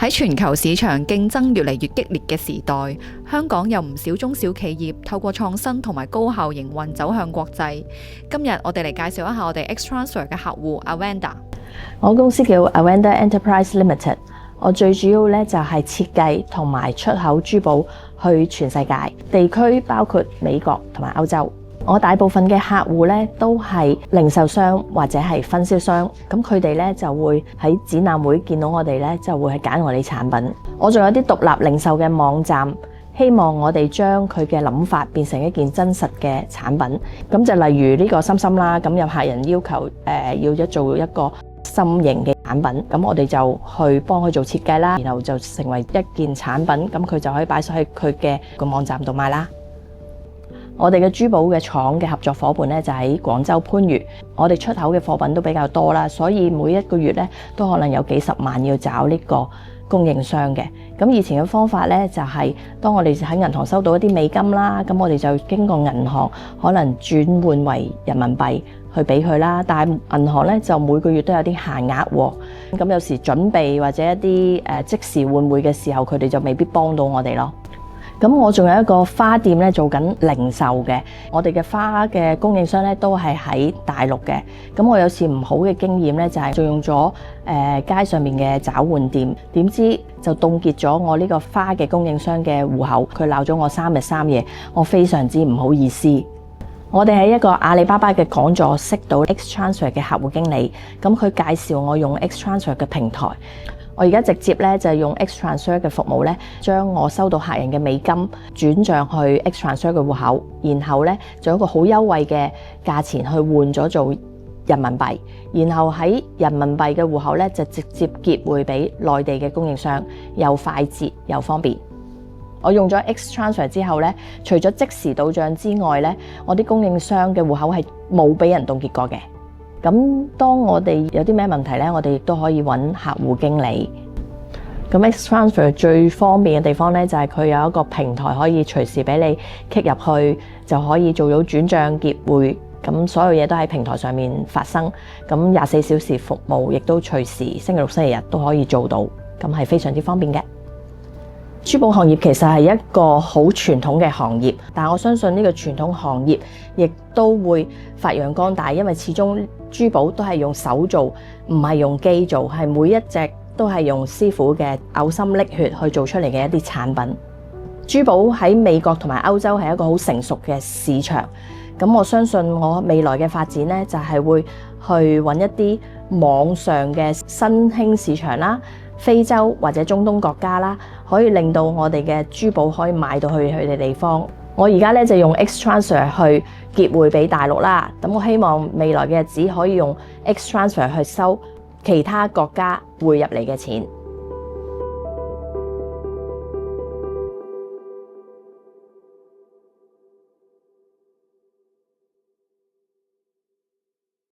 喺全球市場競爭越嚟越激烈嘅時代，香港有唔少中小企業透過創新同埋高效營運走向國際。今日我哋嚟介紹一下我哋 Xtransfer 嘅客戶 Avenda。我公司叫 Avenda Enterprise Limited， 我最主要咧就係設計同埋出口珠寶去全世界，地區包括美國同埋歐洲。我大部分嘅客戶咧都係零售商或者係分銷商，咁佢哋咧就會喺展覽會見到我哋咧，就會係揀我哋產品。我仲有啲獨立零售嘅網站，希望我哋將佢嘅諗法變成一件真實嘅產品。咁就例如呢個心心啦，咁有客人要求要做一個心形嘅產品，咁我哋就去幫佢做設計啦，然後就成為一件產品，咁佢就可以擺上去佢嘅個網站度賣啦。我哋嘅珠寶嘅廠嘅合作夥伴咧就喺廣州番禺，我哋出口嘅貨品都比較多啦，所以每一個月咧都可能有幾十萬要找呢個供應商嘅。咁以前嘅方法咧就係當我哋喺銀行收到一啲美金啦，咁我哋就經過銀行可能轉換為人民幣去俾佢啦，但係銀行咧就每個月都有啲限額喎，咁有時準備或者一啲即時換匯嘅時候，佢哋就未必幫到我哋咯。咁我仲有一個花店咧做緊零售嘅，我哋嘅花嘅供應商咧都係喺大陸嘅。咁我有次唔好嘅經驗咧就係做用咗街上面嘅找換店，點知就凍結咗我呢個花嘅供應商嘅戶口，佢鬧咗我3日3夜，我非常之唔好意思。我哋喺一個阿里巴巴嘅講座識到 Xtransfer 嘅客戶經理，咁佢介紹我用 Xtransfer 嘅平台。我而家直接咧就係用 Xtransfer 嘅服務咧，將我收到客人嘅美金轉帳去 Xtransfer 嘅戶口，然後咧就用一個好優惠嘅價錢去換咗做人民幣，然後喺人民幣嘅戶口咧就直接結匯俾內地嘅供應商，又快捷又方便。我用咗 Xtransfer 之後咧，除咗即時到帳之外咧，我啲供應商嘅戶口係冇俾人凍結過嘅。咁當我哋有啲咩問題咧，我哋亦都可以揾客戶經理。咁 Xtransfer 最方便嘅地方咧，就係佢有一個平台可以隨時俾你 click 入去，就可以做到轉帳結匯。咁所有嘢都喺平台上面發生。咁24小時服務，亦都隨時星期六、星期日都可以做到。咁係非常之方便嘅。珠寶行業其實係一個好傳統嘅行業，但我相信呢個傳統行業亦都會發揚光大，因為始終珠寶都係用手做，唔係用機做，係每一隻都係用師傅嘅嘔心瀝血去做出嚟嘅一啲產品。珠寶喺美國同埋歐洲係一個好成熟嘅市場，咁我相信我未來嘅發展呢，就係會去揾一啲網上嘅新興市場啦，非洲或者中東國家啦，可以令到我哋嘅珠寶可以賣到去佢哋地方。我而家咧就用 Xtransfer 去結匯俾大陸啦，咁我希望未來嘅日子可以用 Xtransfer 去收其他國家匯入嚟嘅錢。